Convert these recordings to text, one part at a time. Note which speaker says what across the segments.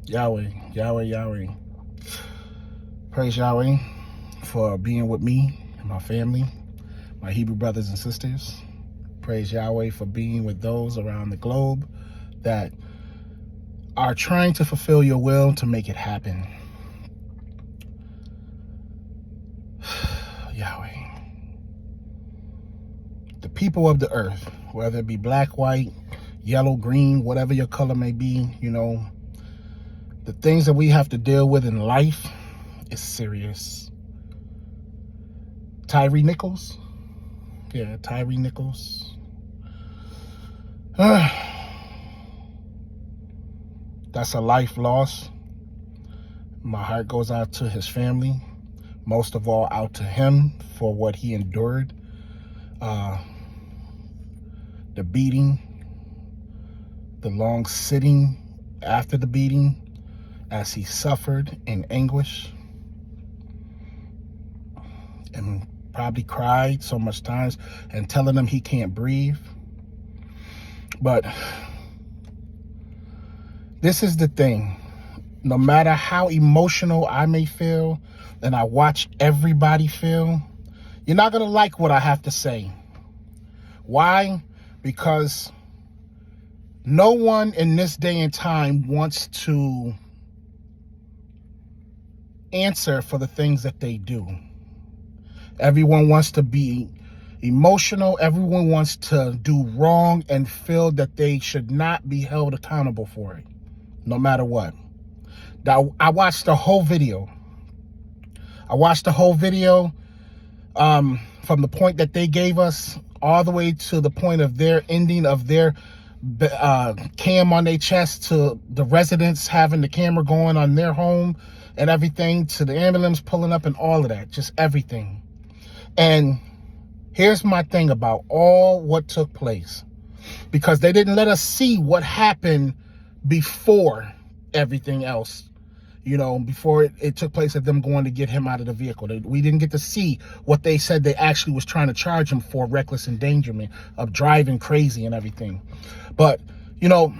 Speaker 1: Yahweh, Yahweh, Yahweh. Praise Yahweh for being with me and my family, my Hebrew brothers and sisters. Praise Yahweh for being with those around the globe that are trying to fulfill your will to make it happen. Yahweh. The people of the earth, whether it be black, white, yellow, green, whatever your color may be, you know, the things that we have to deal with in life is serious. Tyre Nichols. Yeah, Tyre Nichols. That's a life lost. My heart goes out to his family. Most of all, out to him for what he endured. The beating, the long sitting after the beating, as he suffered in anguish and probably cried so much times and telling him he can't breathe. But this is the thing. No matter how emotional I may feel and I watch everybody feel, you're not going to like what I have to say. Why? Because no one in this day and time wants to answer for the things that they do. Everyone wants to be emotional. Everyone wants to do wrong and feel that they should not be held accountable for it, no matter what. Now, I watched the whole video. From the point that they gave us all the way to the point of their ending of their cam on their chest, to the residents having the camera going on their home and everything, to the ambulance pulling up and all of that, just everything. And here's my thing about all what took place, because they didn't let us see what happened before everything else, you know, before it took place of them going to get him out of the vehicle. We didn't get to see what they said they actually was trying to charge him for: reckless endangerment, of driving crazy and everything. But, you know,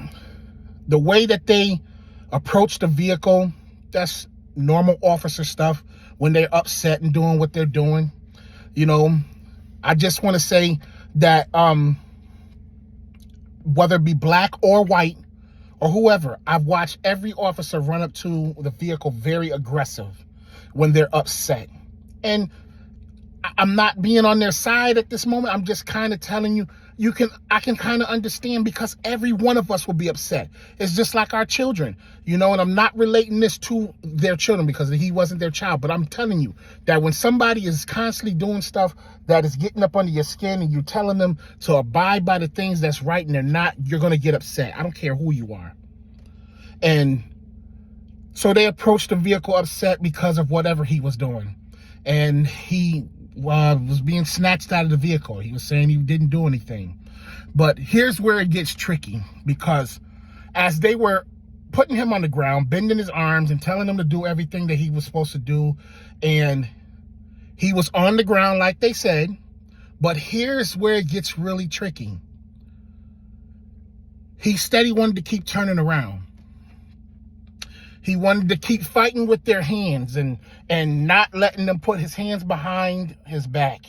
Speaker 1: the way that they approached the vehicle, that's normal officer stuff when they're upset and doing what they're doing. You know, I just want to say that whether it be black or white or whoever, I've watched every officer run up to the vehicle very aggressive when they're upset. And I'm not being on their side at this moment. I'm just kind of telling you, I can kind of understand, because every one of us will be upset. It's just like our children, you know, and I'm not relating this to their children because he wasn't their child, but I'm telling you that when somebody is constantly doing stuff that is getting up under your skin and you're telling them to abide by the things that's right and they're not, you're going to get upset. I don't care who you are. And so they approached the vehicle upset because of whatever he was doing. And he was being snatched out of the vehicle. He was saying he didn't do anything. But here's where it gets tricky, because as they were putting him on the ground, bending his arms and telling him to do everything that he was supposed to do, and he was on the ground like they said, but here's where it gets really tricky. He steady wanted to keep turning around. He wanted to keep fighting with their hands and not letting them put his hands behind his back.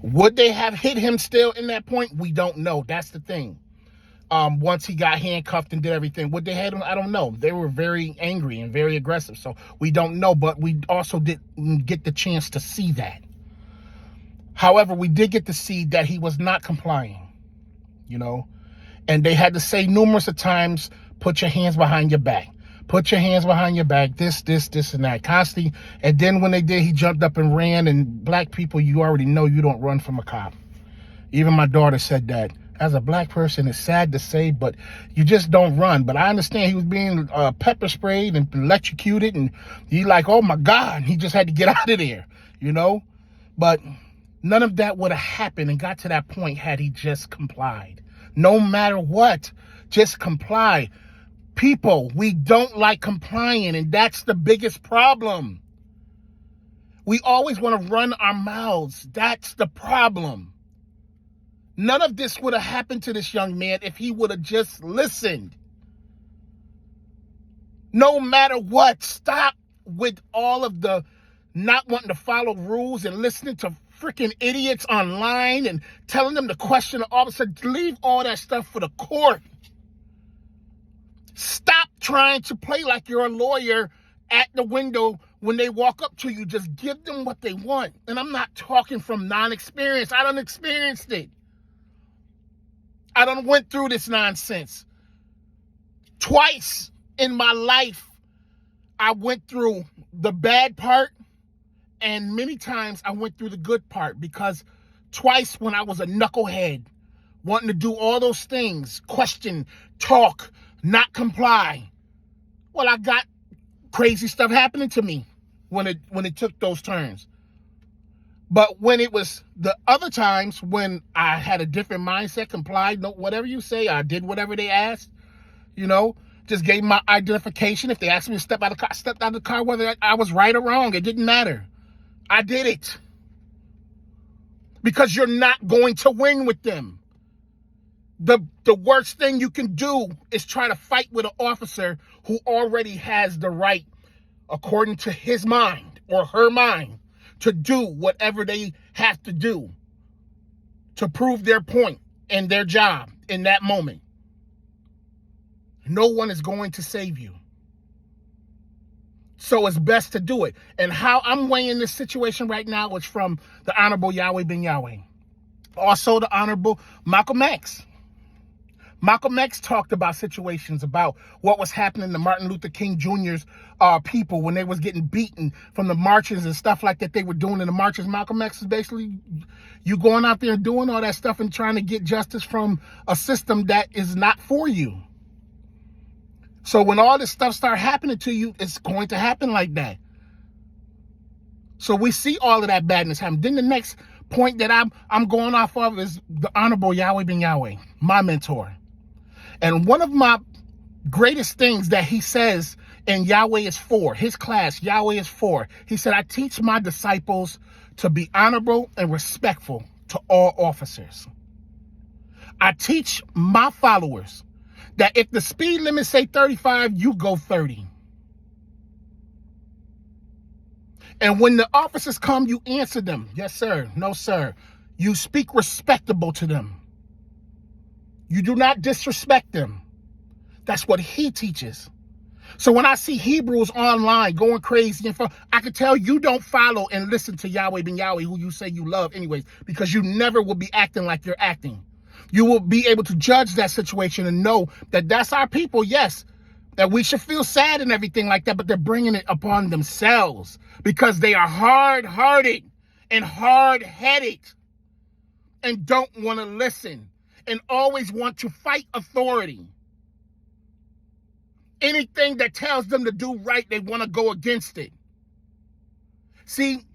Speaker 1: Would they have hit him still in that point? We don't know. That's the thing. Once he got handcuffed and did everything, would they hit him? I don't know. They were very angry and very aggressive, so we don't know. But we also didn't get the chance to see that. However, we did get to see that he was not complying, you know. And they had to say numerous of times, put your hands behind your back. Put your hands behind your back, this, and that, constantly. And then when they did, he jumped up and ran. And black people, you already know you don't run from a cop. Even my daughter said that. As a black person, it's sad to say, but you just don't run. But I understand he was being pepper sprayed and electrocuted. And he like, oh, my God, he just had to get out of there, you know. But none of that would have happened and got to that point had he just complied. No matter what, just comply. People, we don't like complying, and that's the biggest problem. We always want to run our mouths. That's the problem. None of this would have happened to this young man if he would have just listened. No matter what, stop with all of the not wanting to follow rules and listening to freaking idiots online and telling them to question the officer. Leave all that stuff for the court. Stop trying to play like you're a lawyer at the window when they walk up to you. Just give them what they want. And I'm not talking from non-experience. I done experienced it. I done went through this nonsense. Twice in my life, I went through the bad part, and many times I went through the good part, because twice when I was a knucklehead, wanting to do all those things, question, talk, not comply, well, I got crazy stuff happening to me when it took those turns. But when it was the other times when I had a different mindset, complied, no, whatever you say, I did whatever they asked, just gave my identification. If they asked me to step out of the car, I stepped out of the car, whether I was right or wrong. It didn't matter. I did it. Because you're not going to win with them. The worst thing you can do is try to fight with an officer who already has the right, according to his mind or her mind, to do whatever they have to do to prove their point and their job in that moment. No one is going to save you. So it's best to do it. And how I'm weighing this situation right now is from the Honorable Yahweh Ben Yahweh. Also the Honorable Malcolm X. Malcolm X talked about situations about what was happening to Martin Luther King Jr.'s people when they was getting beaten from the marches and stuff like that they were doing in the marches. Malcolm X is basically you going out there and doing all that stuff and trying to get justice from a system that is not for you. So when all this stuff start happening to you, it's going to happen like that. So we see all of that badness happen. Then the next point that I'm going off of is the Honorable Yahweh Ben Yahweh, my mentor. And one of my greatest things that he says in Yahweh is for, his class, Yahweh is for, he said, I teach my disciples to be honorable and respectful to all officers. I teach my followers that if the speed limit say 35, you go 30. And when the officers come, you answer them. Yes, sir. No, sir. You speak respectable to them. You do not disrespect them. That's what he teaches. So when I see Hebrews online going crazy, I can tell you don't follow and listen to Yahweh Ben Yahweh, who you say you love anyways, because you never will be acting like you're acting. You will be able to judge that situation and know that that's our people, yes, that we should feel sad and everything like that, but they're bringing it upon themselves because they are hard-hearted and hard-headed and don't want to listen and always want to fight authority. Anything that tells them to do right, they want to go against it. See,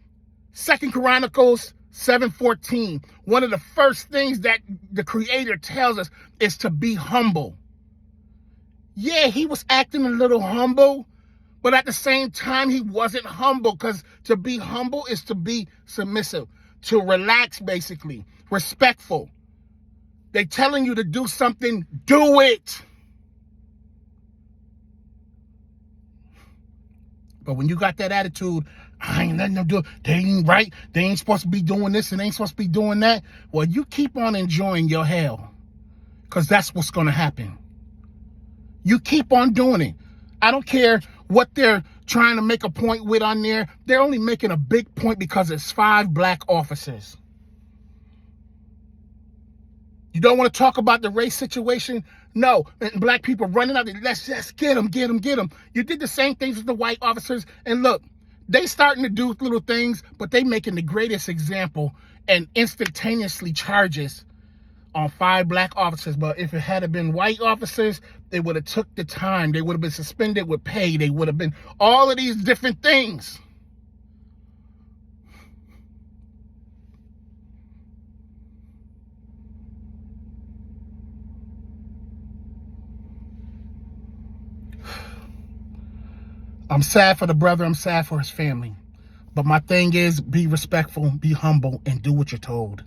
Speaker 1: 2 Chronicles 7:14, one of the first things that the Creator tells us is to be humble. Yeah, he was acting a little humble, but at the same time, he wasn't humble, because to be humble is to be submissive, to relax, basically, respectful. They telling you to do something, do it. But when you got that attitude, I ain't letting them do it, they ain't right, they ain't supposed to be doing this and they ain't supposed to be doing that, well, you keep on enjoying your hell, because that's what's going to happen. You keep on doing it. I don't care what they're trying to make a point with on there. They're only making a big point because it's 5 black officers. You don't want to talk about the race situation? No. And black people running out there, let's just get them. You did the same things with the white officers. And look, they starting to do little things, but they making the greatest example and instantaneously charges on 5 black officers. But if it had been white officers, they would have took the time. They would have been suspended with pay. They would have been all of these different things. I'm sad for the brother. I'm sad for his family. But my thing is, be respectful, be humble, and do what you're told.